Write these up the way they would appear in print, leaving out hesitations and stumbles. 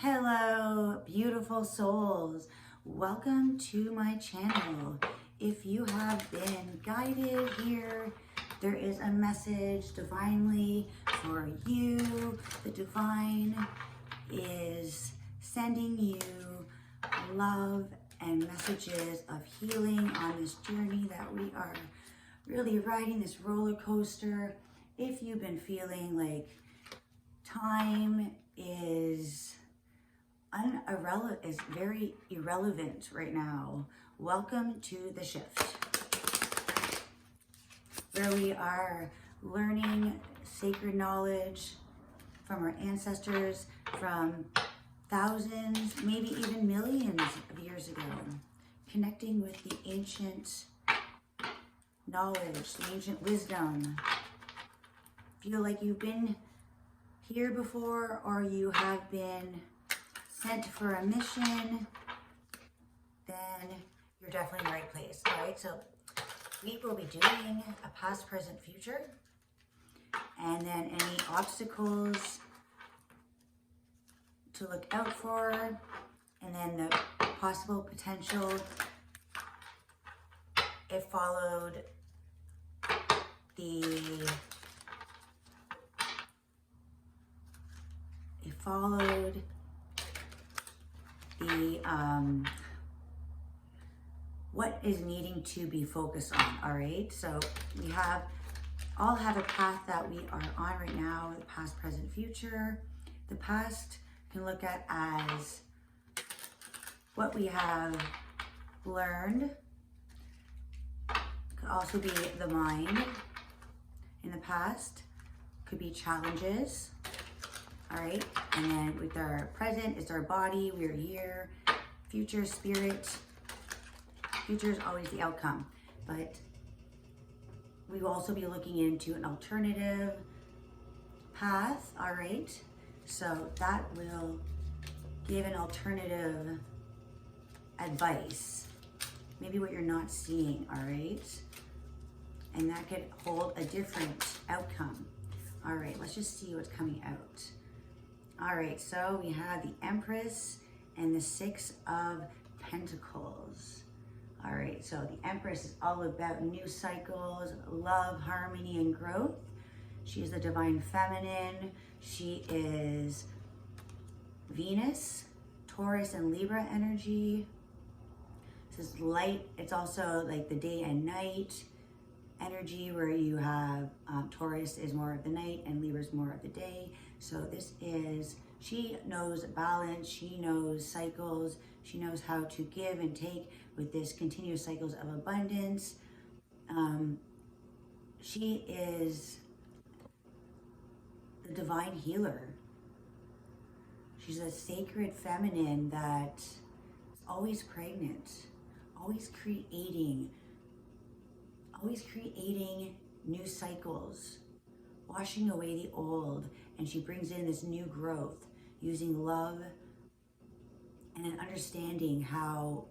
Hello, beautiful souls. Welcome to my channel. If you have been guided here, there is a message divinely for you. The divine is sending you love and messages of healing on this journey that we are really riding, this roller coaster. If you've been feeling like time is very irrelevant right now, welcome to the shift, where we are learning sacred knowledge from our ancestors from thousands, maybe even millions of years ago, connecting with the ancient knowledge, the ancient wisdom. Feel like you've been here before, or you have been sent for a mission, then you're definitely in the right place. All right, so we will be doing a past, present, future, and then any obstacles to look out for, and then the possible potential. It followed what is needing to be focused on. All right, so we all have a path that we are on right now, the past, present, future. The past can look at as what we have learned. Could also be the mind in the past, could be challenges. All right, and then with our present, it's our body, we're here. Future, spirit. Future is always the outcome, but we will also be looking into an alternative path. All right, so that will give an alternative advice, maybe what you're not seeing. All right, and that could hold a different outcome. All right, let's just see what's coming out. All right, so we have the Empress and the Six of Pentacles. All right, so the Empress is all about new cycles, love, harmony, and growth. She is the divine feminine. She is Venus, Taurus, and Libra energy. This is light. It's also like the day and night energy, where you have Taurus is more of the night and Libra is more of the day. So she knows balance, she knows cycles, she knows how to give and take with this continuous cycles of abundance. She is the divine healer. She's a sacred feminine that is always pregnant, always creating new cycles, washing away the old, and she brings in this new growth using love and an understanding how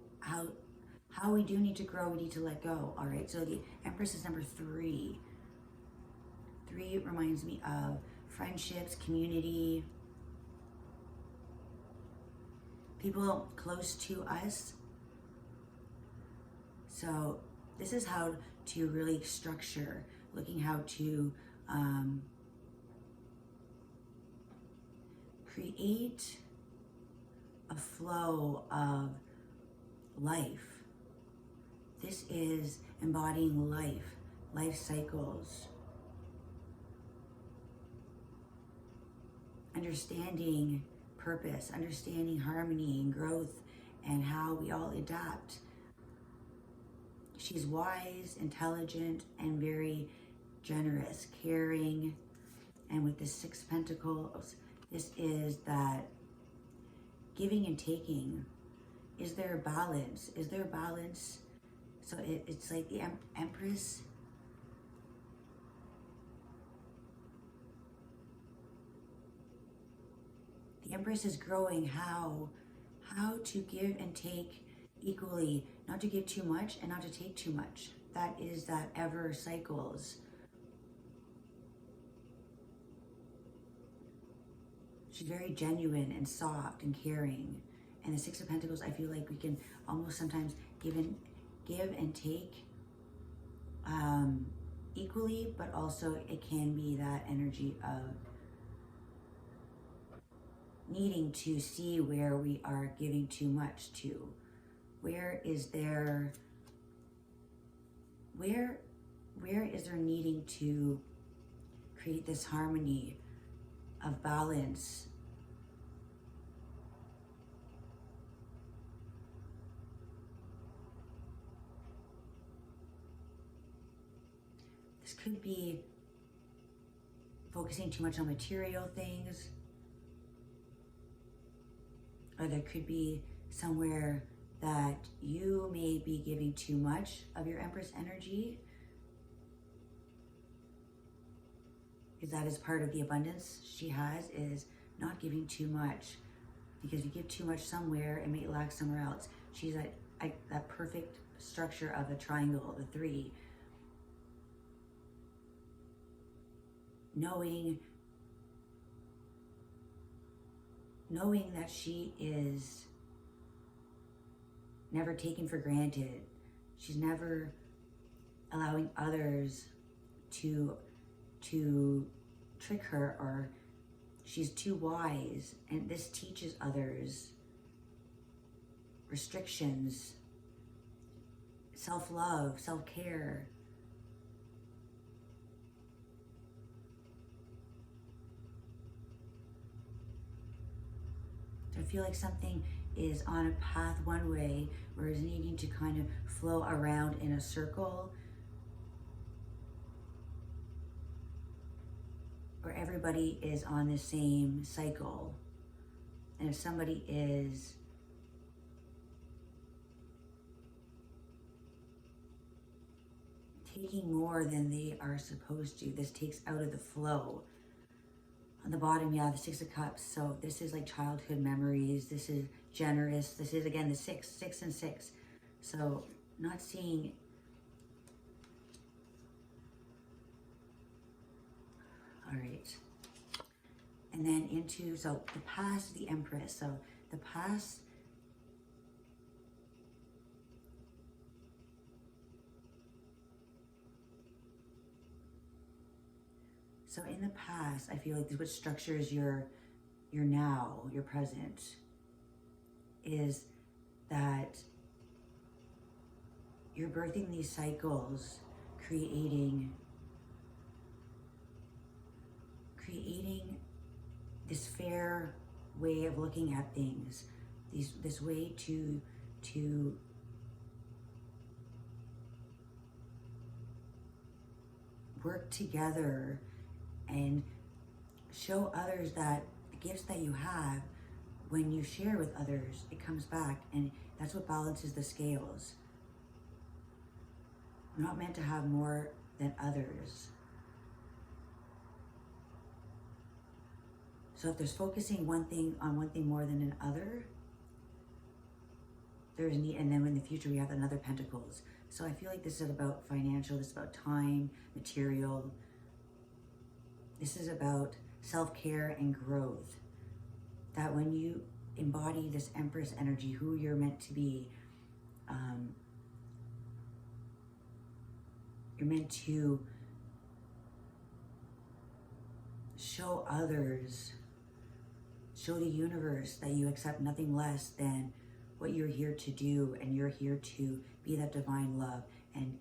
we do need to grow, we need to let go. All right, so the Empress is number 3. 3 reminds me of friendships, community, people close to us. So this is how to really structure, looking how to create a flow of life. This is embodying life cycles, understanding purpose, understanding harmony and growth, and how we all adapt. She's wise, intelligent, and very generous, caring. And with the 6 Pentacles, this is that giving and taking. Is there a balance? Is there a balance? So it's like the Empress. The Empress is growing how to give and take equally, not to give too much and not to take too much. That is that ever cycles. She's very genuine and soft and caring. And the Six of Pentacles, I feel like we can almost sometimes give and take equally, but also it can be that energy of needing to see where we are giving too much to. Where is there needing to create this harmony of balance? This could be focusing too much on material things, or there could be somewhere that you may be giving too much of your Empress energy, because that is part of the abundance she has, is not giving too much. Because if you give too much somewhere, it may lack somewhere else. She's at that perfect structure of a triangle, the 3. Knowing that she is never taken for granted. She's never allowing others to trick her, or she's too wise. And this teaches others restrictions, self-love, self-care. I feel like something is on a path one way, or is needing to kind of flow around in a circle, where everybody is on the same cycle. And if somebody is taking more than they are supposed to, this takes out of the flow. On the bottom, yeah, the 6 of Cups. So this is like childhood memories. This is generous. This is, again, the 6 and 6. So not seeing. All right. And then into, so the past, the Empress. So the past, so in the past, I feel like this is what structures your now, your present, is that you're birthing these cycles, creating this fair way of looking at things, this way to work together and show others that the gifts that you have, when you share with others, it comes back, and that's what balances the scales. We're not meant to have more than others. So if there's focusing on one thing more than another, there's need. And then in the future we have another Pentacles. So I feel like this is about financial, this is about time, material. This is about self-care and growth. That when you embody this Empress energy, who you're meant to be, you're meant to show others, show the universe that you accept nothing less than what you're here to do, and you're here to be that divine love. And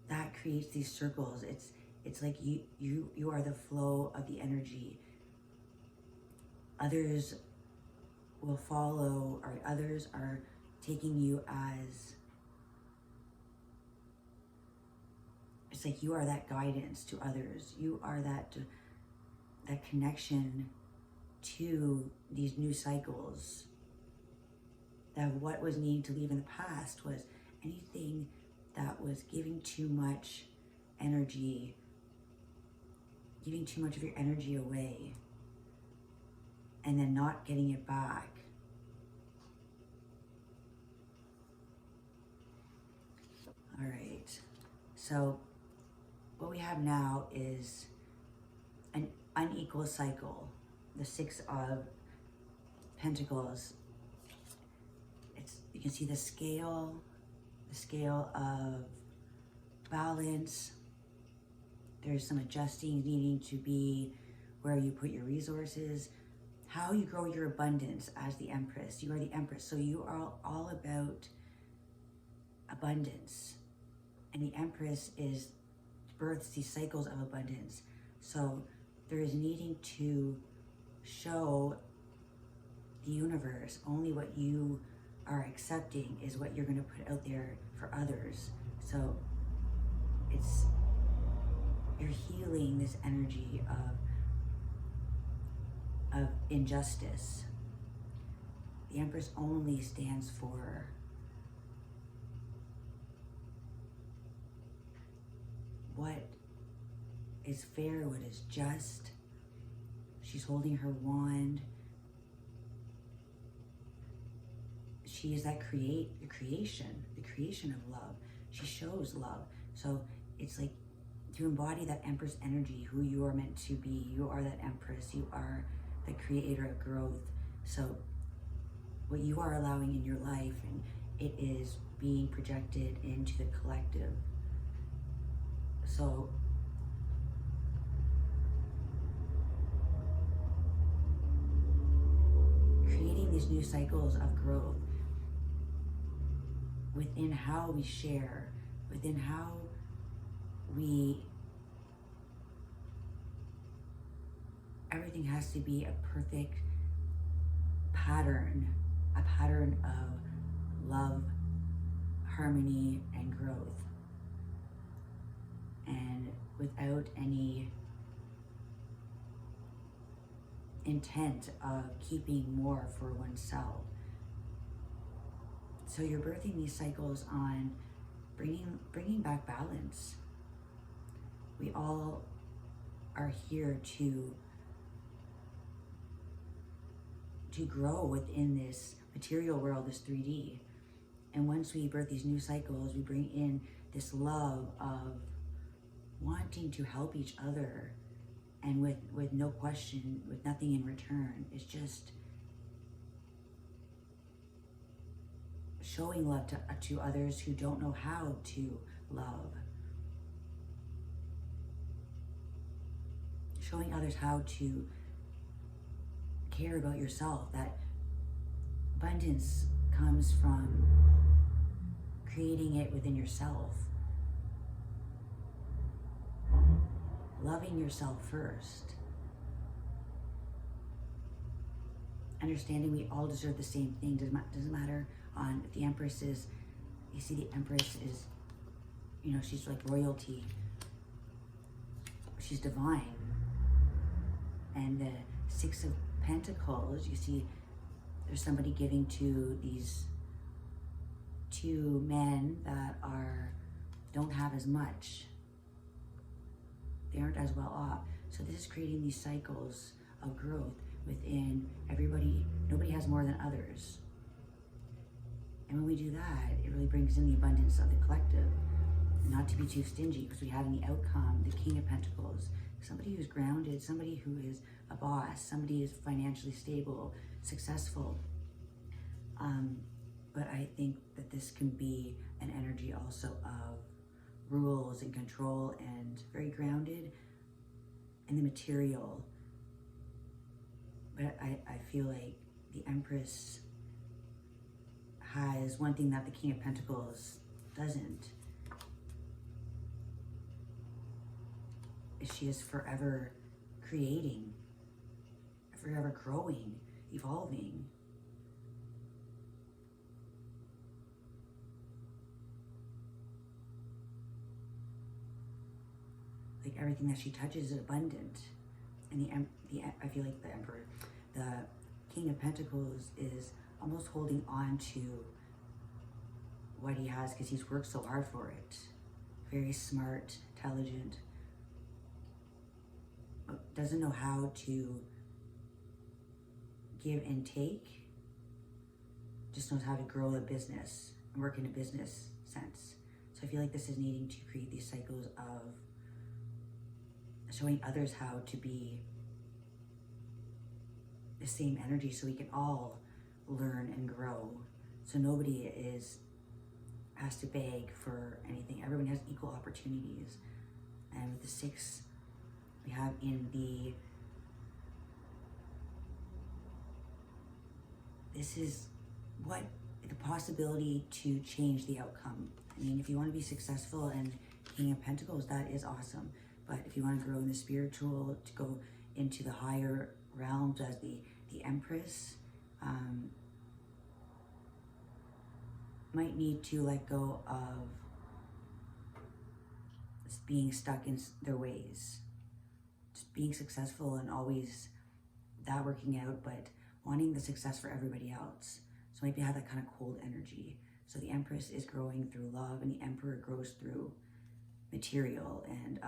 that creates these circles. It's like you are the flow of the energy. Others will follow, or others are taking you as, it's like you are that guidance to others. You are that connection to these new cycles. That what was needing to leave in the past was anything that was giving too much energy, giving too much of your energy away, and then not getting it back. All right, so what we have now is unequal cycle. The Six of Pentacles. You can see the scale of balance. There's some adjusting needing to be where you put your resources, how you grow your abundance as the Empress. You are the Empress, so you are all about abundance. And the Empress births these cycles of abundance. So there is needing to show the universe only what you are accepting is what you're going to put out there for others. So you're healing this energy of injustice. The Empress only stands for what is fair, what is just. She's holding her wand. She is that the creation of love. She shows love. So it's like to embody that Empress energy, who you are meant to be. You are that Empress. You are the creator of growth. So what you are allowing in your life, and it is being projected into the collective. So creating these new cycles of growth within how we share, within how everything has to be a perfect pattern, a pattern of love, harmony, and growth. And without any intent of keeping more for oneself. So you're birthing these cycles on bringing back balance. We all are here to grow within this material world, this 3D. And once we birth these new cycles, we bring in this love of wanting to help each other, and with no question, with nothing in return. It's just showing love to others who don't know how to love. Showing others how to care about yourself. That abundance comes from creating it within yourself. Loving yourself first. Understanding we all deserve the same thing. Doesn't matter on if the Empress is, you see the Empress is, she's like royalty. She's divine. And the Six of Pentacles, you see there's somebody giving to these two men that don't have as much. They aren't as well off. So this is creating these cycles of growth within everybody. Nobody has more than others. And when we do that, it really brings in the abundance of the collective. And not to be too stingy, because we have in the outcome the King of Pentacles. Somebody who's grounded, somebody who is a boss, somebody who's financially stable, successful. But I think that this can be an energy also of rules and control, and very grounded in the material. But I feel like the Empress has one thing that the King of Pentacles doesn't. She is forever creating, forever growing, evolving. Like everything that she touches is abundant. And I feel like the King of Pentacles is almost holding on to what he has because he's worked so hard for it. Very smart, intelligent, doesn't know how to give and take, just knows how to grow a business and work in a business sense. So I feel like this is needing to create these cycles of showing others how to be the same energy so we can all learn and grow. So nobody has to beg for anything. Everyone has equal opportunities. And with the 6, we have this is what the possibility to change the outcome. I mean, if you want to be successful and King of Pentacles, that is awesome. But if you want to grow in the spiritual, to go into the higher realms as the Empress, might need to let go of being stuck in their ways. Just being successful and always that working out, but wanting the success for everybody else. So maybe have that kind of cold energy. So the Empress is growing through love, and the Emperor grows through material and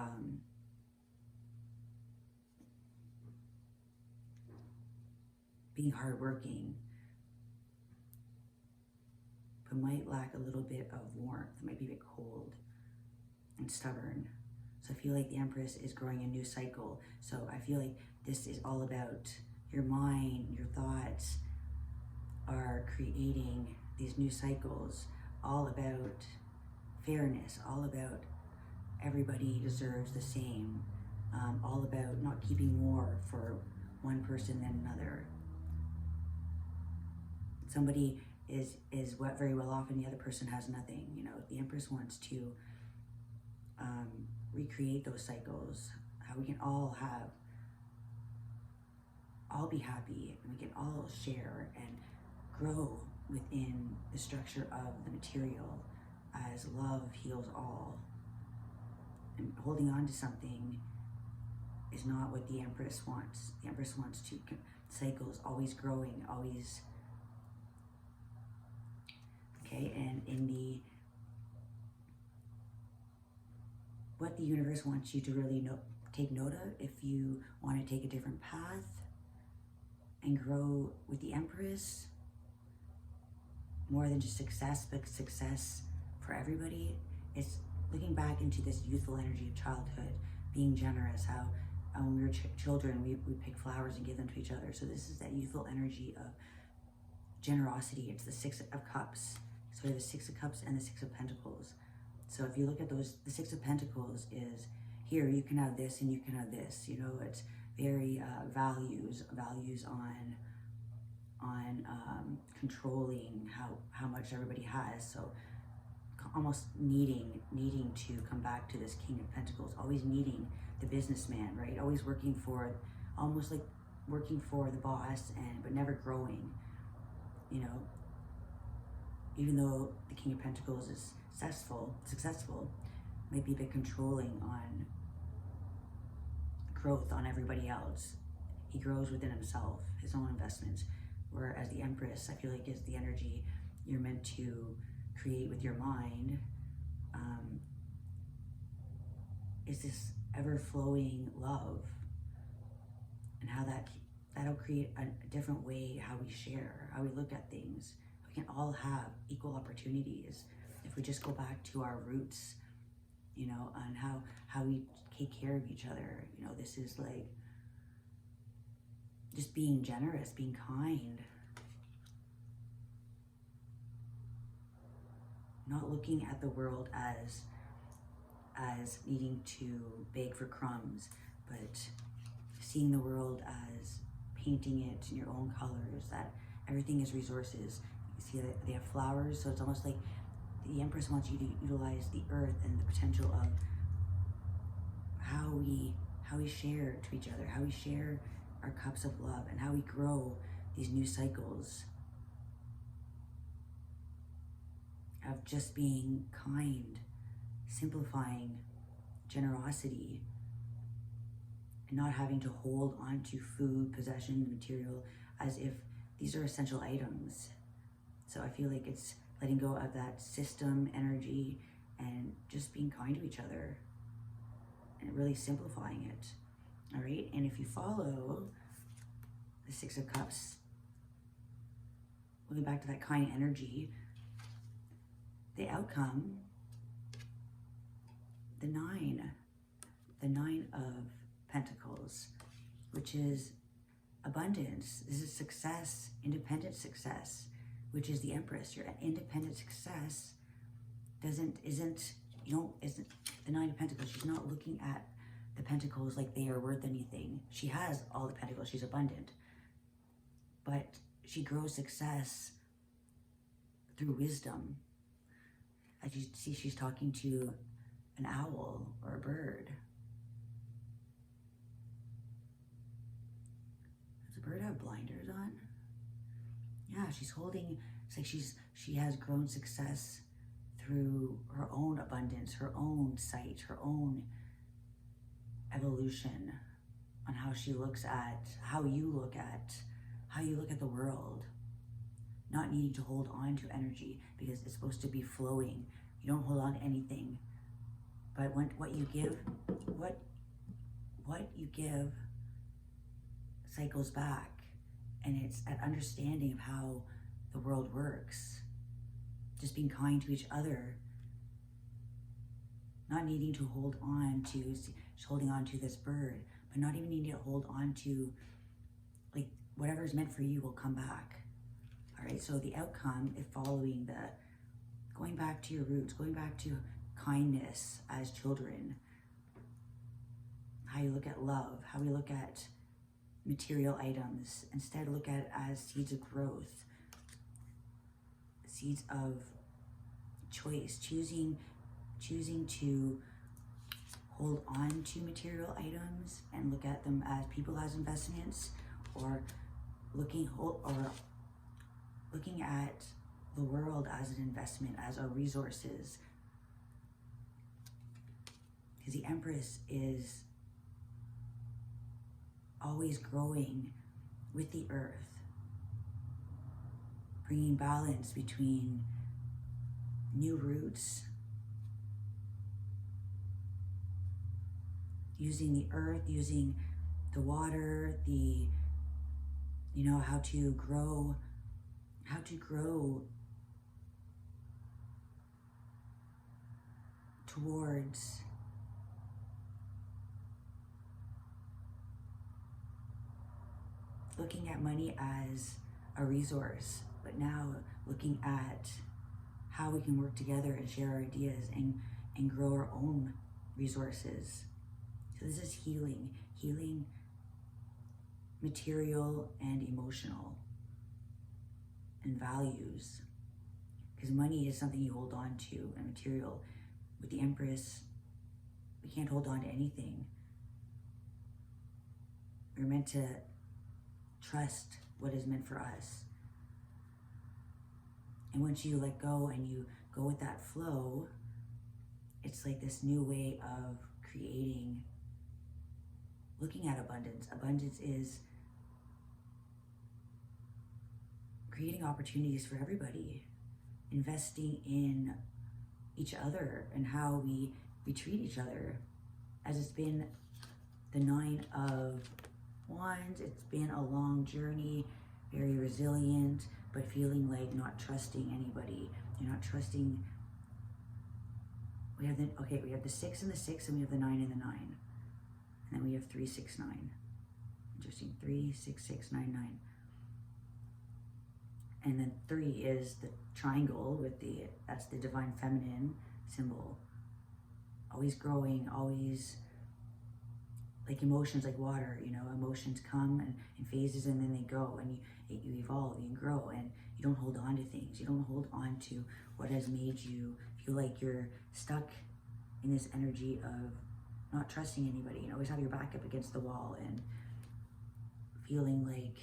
being hardworking, but might lack a little bit of warmth. It might be a bit cold and stubborn. So I feel like the Empress is growing a new cycle. So I feel like this is all about your mind, your thoughts are creating these new cycles, all about fairness, all about everybody deserves the same, all about not keeping more for one person than another. Somebody is very well off and the other person has nothing. You know, the Empress wants to recreate those cycles, how we can all be happy, and we can all share and grow within the structure of the material as love heals all. And holding on to something is not what the Empress wants. The Empress wants to cycles, always growing, always. Okay, and in what the universe wants you to really take note of, if you want to take a different path and grow with the Empress, more than just success, but success for everybody, it's looking back into this youthful energy of childhood, being generous, how when we were children, we pick flowers and give them to each other. So this is that youthful energy of generosity. It's the 6 of Cups. So we have the 6 of Cups and the 6 of Pentacles. So if you look at those, the 6 of Pentacles is, here, you can have this and you can have this. You know, it's very values on controlling how much everybody has. So almost needing to come back to this King of Pentacles, always needing the businessman, right? Always working for, almost like working for the boss, but never growing. You know, even though the King of Pentacles is successful, might be a bit controlling on growth on everybody else. He grows within himself, his own investments. Whereas the Empress, I feel like, is the energy you're meant to create with your mind. Is this ever-flowing love, and how that'll create a different way how we share, how we look at things. We can all have equal opportunities if we just go back to our roots, you know, on how we take care of each other. You know, this is like just being generous, being kind, not looking at the world as needing to beg for crumbs, but seeing the world as painting it in your own colors, that everything is resources. You see that they have flowers, so it's almost like the Empress wants you to utilize the earth and the potential of how we share to each other, how we share our cups of love, and how we grow these new cycles of just being kind, simplifying, generosity, and not having to hold on to food, possession, material as if these are essential items. So I feel like it's letting go of that system energy and just being kind to each other and really simplifying it. All right, and if you follow the 6 of Cups, looking back to that kind energy, the outcome, the 9 of Pentacles, which is abundance. This is success, independent success, which is the Empress. Your independent success isn't the Nine of Pentacles. She's not looking at the Pentacles like they are worth anything. She has all the Pentacles. She's abundant. But she grows success through wisdom. As you see, she's talking to an owl or a bird. Does the bird have blinders on? Yeah, she's holding, it's like she has grown success through her own abundance, her own sight, her own evolution on how she looks at, how you look at the world. Not needing to hold on to energy because it's supposed to be flowing. You don't hold on to anything. But what you give cycles back. And it's an understanding of how the world works. Just being kind to each other. Not needing to hold on to, she's holding on to this bird, but not even needing to hold on to, like, whatever is meant for you will come back. All right, so the outcome is following going back to your roots, going back to kindness as children, how you look at love, how we look at material items. Instead, look at it as seeds of growth, seeds of choice, choosing to hold on to material items and look at them as people as investments, or looking at the world as an investment, as our resources. Because the Empress is always growing with the earth, bringing balance between new roots, using the earth, using the water, how to grow towards looking at money as a resource, but now looking at how we can work together and share our ideas and grow our own resources. So this is healing material and emotional and values, because money is something you hold on to, and material. With the Empress, we can't hold on to anything. We're meant to trust what is meant for us. And once you let go and you go with that flow, it's like this new way of creating, looking at abundance. Abundance is creating opportunities for everybody, investing in each other and how we treat each other. As it's been the Nine of Wands, it's been a long journey, very resilient, but feeling like not trusting anybody. You're not trusting. We have the 6 and the 6, and we have the 9 and the 9. And then we have 3, 6, 9. Interesting. 3, 6, 6, 9, 9. And then 3 is the triangle with that's the divine feminine symbol. Always growing, always like emotions, like water, emotions come in phases and then they go, and you evolve, you grow, and you don't hold on to things. You don't hold on to what has made you feel like you're stuck in this energy of not trusting anybody. Always have your back up against the wall and feeling like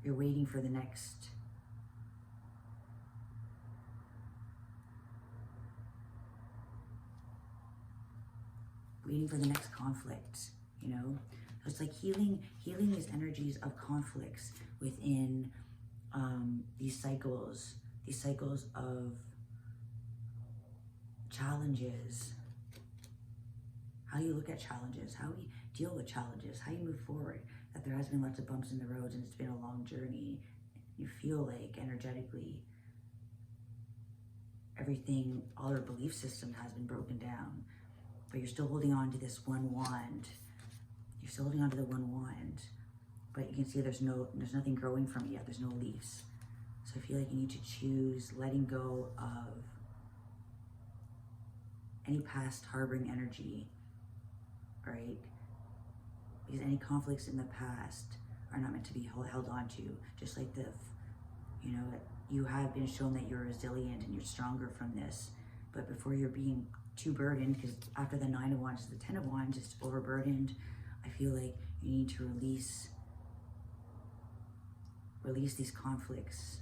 you're waiting for the next conflict, So it's like healing these energies of conflicts within these cycles of challenges. How you look at challenges, how we deal with challenges, how you move forward. That there has been lots of bumps in the roads and it's been a long journey. You feel like energetically everything, all our belief system has been broken down, but you're still holding on to this one wand You're still holding on to the one wand, but you can see there's nothing growing from it yet. There's no leaves. So I feel like you need to choose letting go of any past harboring energy, right? Because any conflicts in the past are not meant to be held on to. Just like you know, you have been shown that you're resilient and you're stronger from this. But before you're being too burdened, because after the 9 of Wands is the 10 of Wands, it's overburdened. I feel like you need to release these conflicts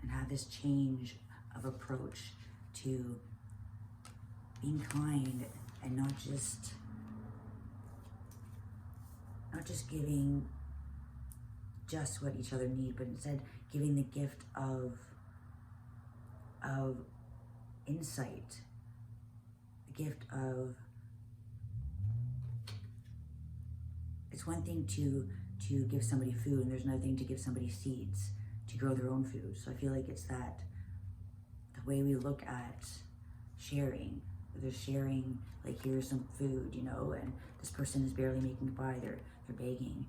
and have this change of approach to being kind and not just giving just what each other need, but instead giving the gift of insight, the gift of, it's one thing to give somebody food, and there's another thing to give somebody seeds to grow their own food. So I feel like it's that, the way we look at sharing. They're sharing, like, here's some food, you know, and this person is barely making it by, they're begging.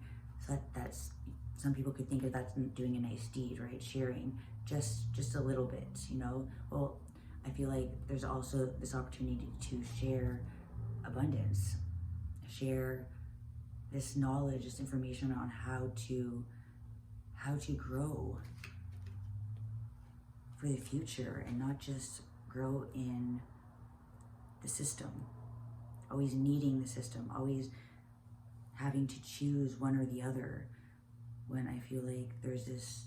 So that's, some people could think of that's doing a nice deed, right? Sharing just a little bit, you know. Well, I feel like there's also this opportunity to share abundance, share this knowledge, this information on how to grow for the future, and not just grow in the system, always needing the system, always having to choose one or the other, when I feel like there's this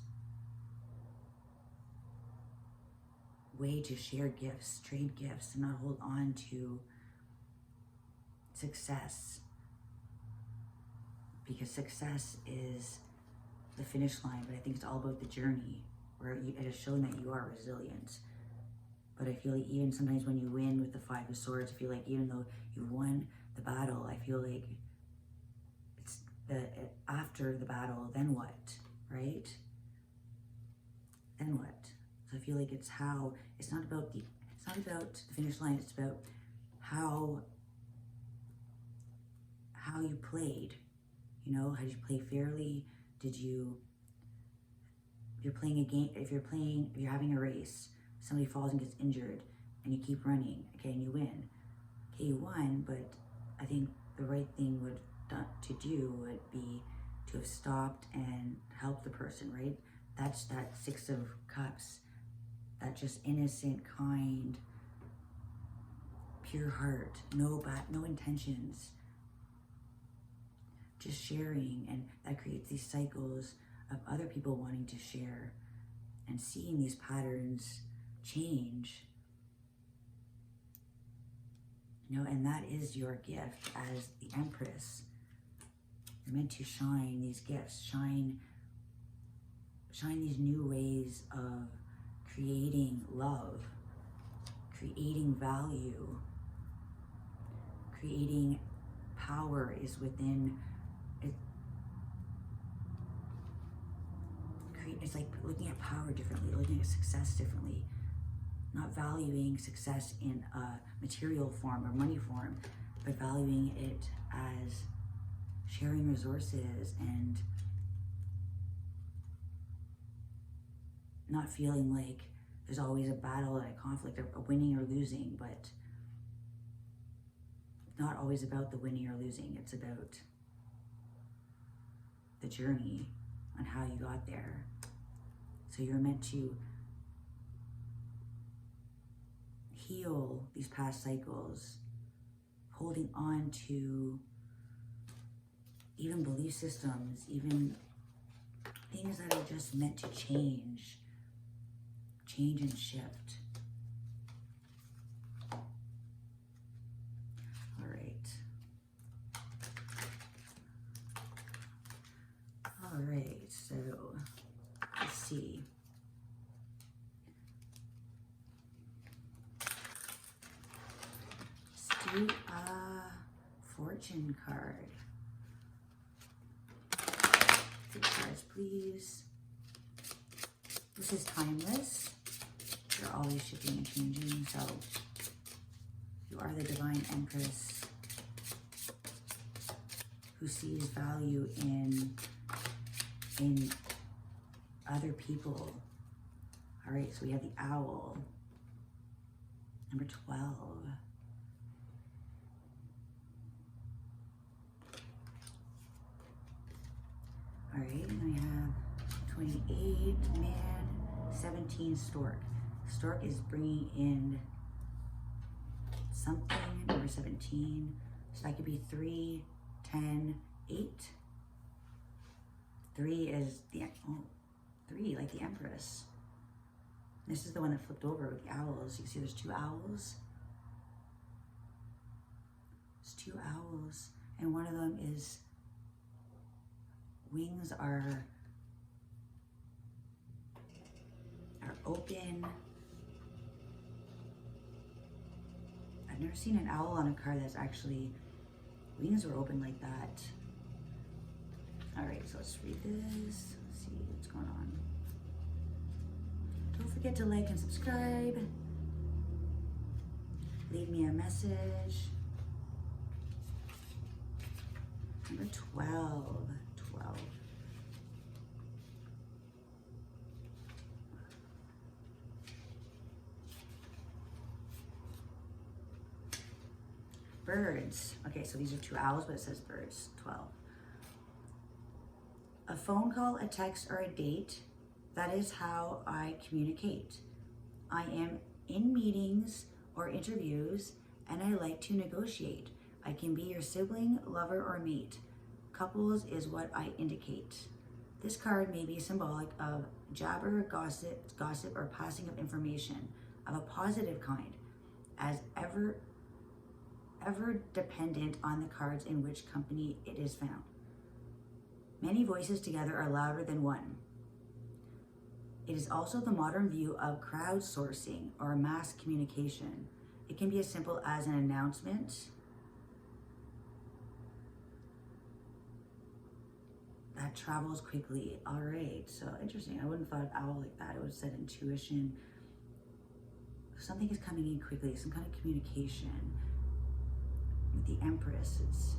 way to share gifts, trade gifts, and not hold on to success, because success is the finish line, but I think it's all about the journey, where it has shown that you are resilient. But I feel like even sometimes when you win with the 5 of Swords, I feel like even though you've won the battle, I feel like it's after the battle, then what, right? Then what? So I feel like it's not about the finish line, it's about how you played, you know. How did you play fairly? If you're playing a game, if you're having a race, somebody falls and gets injured, and you keep running, okay, and you win. Okay, you won, but I think the right thing to do would be to have stopped and helped the person, right? That's that 6 of Cups, that just innocent, kind, pure heart, no intentions, just sharing, and that creates these cycles of other people wanting to share and seeing these patterns change, you know. And that is your gift as the Empress. You're meant to shine these gifts, shine these new ways of creating love, creating value, creating power is within it. It's like looking at power differently, looking at success differently, not valuing success in a material form or money form, but valuing it as sharing resources and not feeling like there's always a battle and a conflict, a winning or losing, but not always about the winning or losing. It's about the journey on how you got there. So you're meant to heal these past cycles, holding on to even belief systems, even things that are just meant to change and shift. All right, so let's see. Let's do a fortune card. 2 cards, please. This is timeless. You're always shifting and changing, so you are the Divine Empress. who sees value in other people. All right, so we have the owl. Number 12. All right, and we have 28, man, 17, stork. Stork is bringing in something, number 17. So that could be 3, 10, 8. 3 is the, 3, like the Empress. This is the one that flipped over with the owls. You see there's 2 owls. There's 2 owls, and one of them is, wings are open. I've never seen an owl on a card that's actually, wings are open like that. All right, so let's read this. Let's see what's going on. Don't forget to like and subscribe. Leave me a message. Number 12. 12. Birds. Okay, so these are 2 owls, but it says birds. 12. A phone call, a text, or a date. That is how I communicate. I am in meetings or interviews, and I like to negotiate. I can be your sibling, lover, or mate. Couples is what I indicate. This card may be symbolic of jabber, gossip, or passing of information of a positive kind, as ever dependent on the cards in which company it is found. Many voices together are louder than one. It is also the modern view of crowdsourcing or mass communication. It can be as simple as an announcement that travels quickly. All right, so interesting. I wouldn't have thought of owl like that. It would have said intuition. Something is coming in quickly, some kind of communication. With the Empress, it's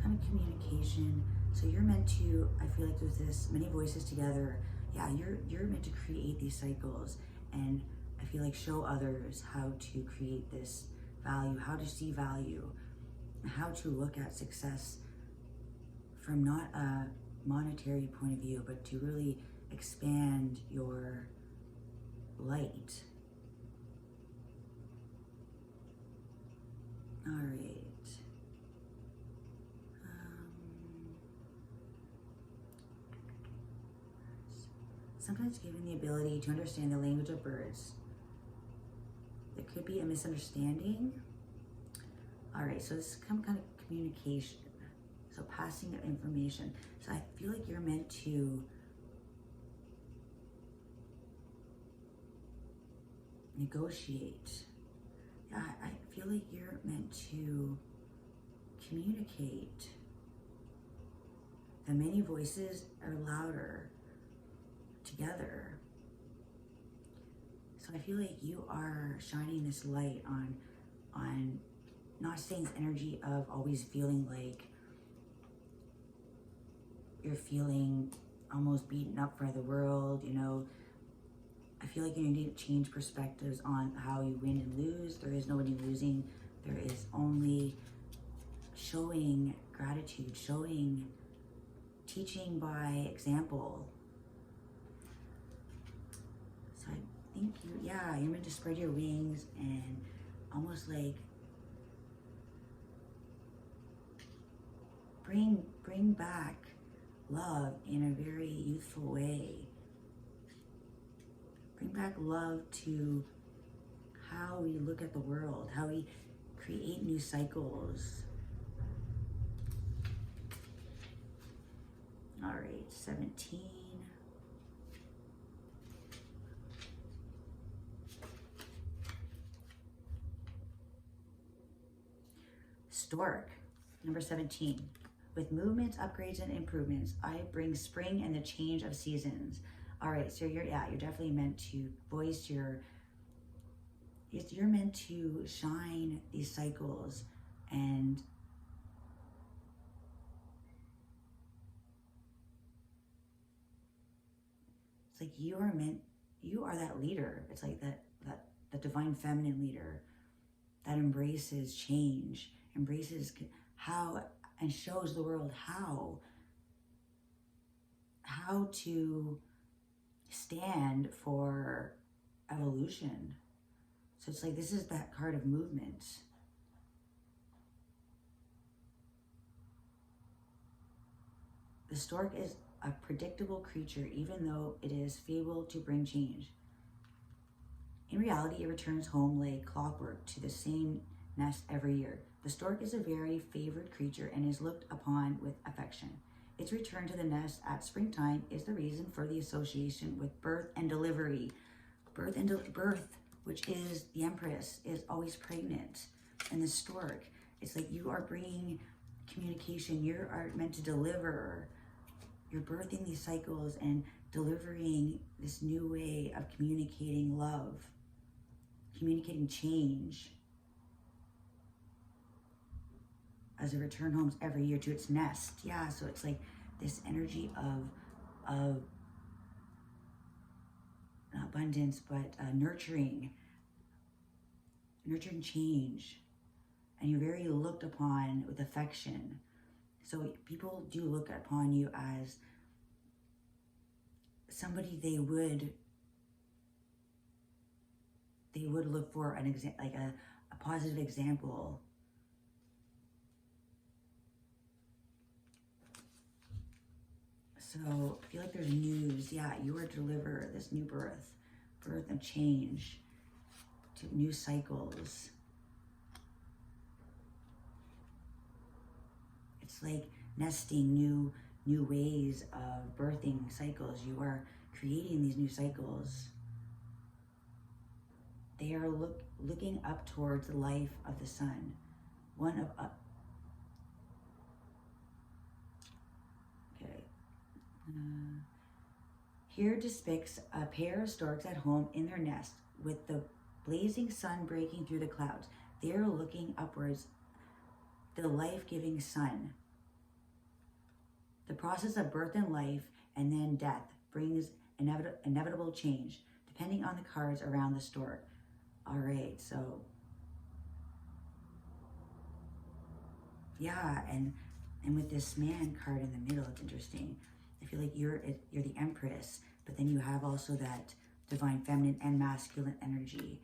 kind of communication. So you're meant to, I feel like there's this, many voices together. Yeah, you're meant to create these cycles, and I feel like show others how to create this value, how to see value, how to look at success from not a monetary point of view, but to really expand your light. All right. Sometimes given the ability to understand the language of birds. There could be a misunderstanding. All right, so this is some kind of communication. So passing of information. So I feel like you're meant to negotiate. Yeah, I feel like you're meant to communicate. The many voices are louder together. So I feel like you are shining this light on not staying this energy of always feeling like you're feeling almost beaten up by the world, you know. I feel like you need to change perspectives on how you win and lose. There is nobody losing. There is only showing gratitude, teaching by example. So I think you're meant to spread your wings and almost like bring back love in a very youthful way. Bring back love to how we look at the world, how we create new cycles. All right, 17. Stork, number 17. With movements, upgrades, and improvements, I bring spring and the change of seasons. All right, so you're definitely meant to voice you're meant to shine these cycles and It's like you are that leader. It's like that divine feminine leader that embraces change, embraces how, and shows the world how to stand for evolution. So it's like, this is that card of movement. The stork is a predictable creature, even though it is fabled to bring change. In reality, it returns home like clockwork to the same nest every year. The stork is a very favored creature and is looked upon with affection. Its return to the nest at springtime is the reason for the association with birth and delivery. Birth, which is the Empress, is always pregnant. And the stork, it's like you are bringing communication. You are meant to deliver. You're birthing these cycles and delivering this new way of communicating love, communicating change, as it return homes every year to its nest. Yeah, so it's like this energy of not abundance, but nurturing change. And you're very looked upon with affection. So people do look upon you as somebody they would look for an like a positive example. So I feel like there's news. Yeah, you are to deliver this new birth and change to new cycles. It's like nesting new ways of birthing cycles. You are creating these new cycles. They are looking up towards the life of the sun. Here depicts a pair of storks at home in their nest with the blazing sun breaking through the clouds. They're looking upwards, the life-giving sun. The process of birth and life and then death brings inevitable change, depending on the cards around the stork. All right, so yeah, and with this man card in the middle, it's interesting. I feel like you're the Empress, but then you have also that divine feminine and masculine energy.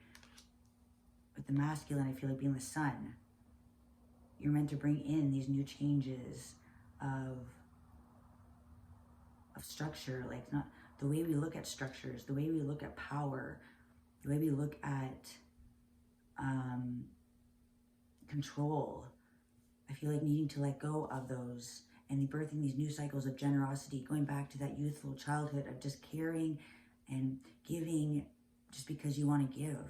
With the masculine, I feel like being the sun. You're meant to bring in these new changes of structure, like not the way we look at structures, the way we look at power, the way we look at control. I feel like needing to let go of those and birthing these new cycles of generosity, going back to that youthful childhood of just caring and giving just because you want to give.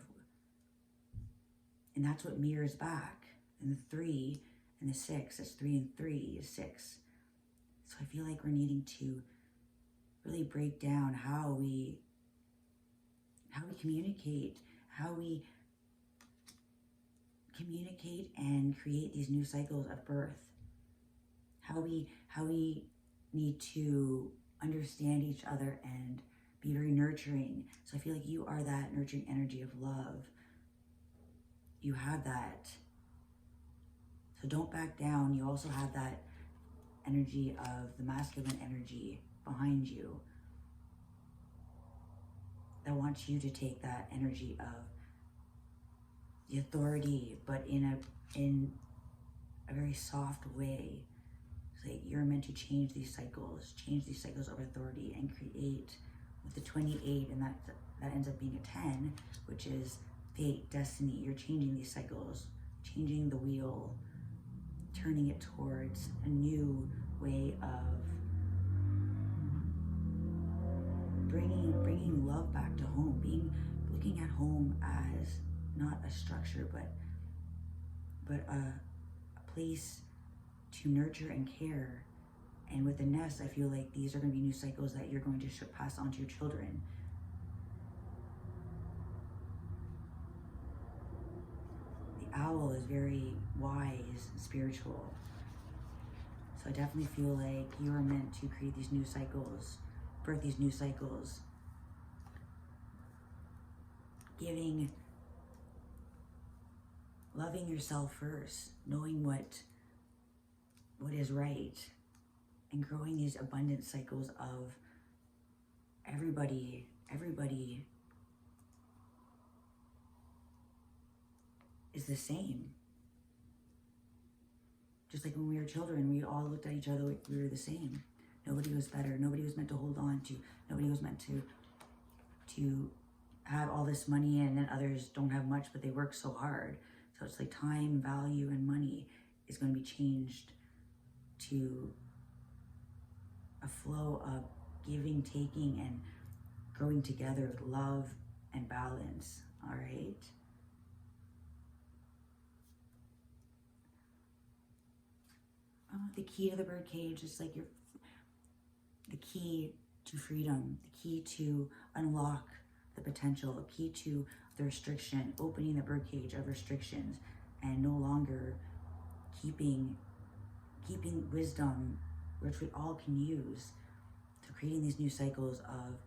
And that's what mirrors back. And the 3 and the 6, that's 3 and 3 is 6. So I feel like we're needing to really break down how we communicate, and create these new cycles of birth. How we need to understand each other and be very nurturing. So I feel like you are that nurturing energy of love. You have that. So don't back down. You also have that energy of the masculine energy behind you that wants you to take that energy of the authority, but in a very soft way. So you're meant to change these cycles of authority and create with the 28, and that ends up being a 10, which is fate, destiny. You're changing these cycles, changing the wheel, turning it towards a new way of bringing love back to home, looking at home as not a structure, but a place to nurture and care. And with the nest, I feel like these are going to be new cycles that you're going to pass on to your children. The owl is very wise and spiritual. So I definitely feel like you are meant to create these new cycles, birth these new cycles loving yourself first, knowing what is right, and growing these abundant cycles of everybody is the same. Just like when we were children, we all looked at each other like we were the same. Nobody was better. Nobody was meant to hold on to. Nobody was meant to have all this money, and then others don't have much, but they work so hard. So it's like time, value, and money is going to be changed to a flow of giving, taking, and growing together with love and balance. All right. The key to the birdcage is like the key to freedom, the key to unlock the potential, the key to the restriction, opening the birdcage of restrictions, and no longer keeping wisdom, which we all can use, to creating these new cycles of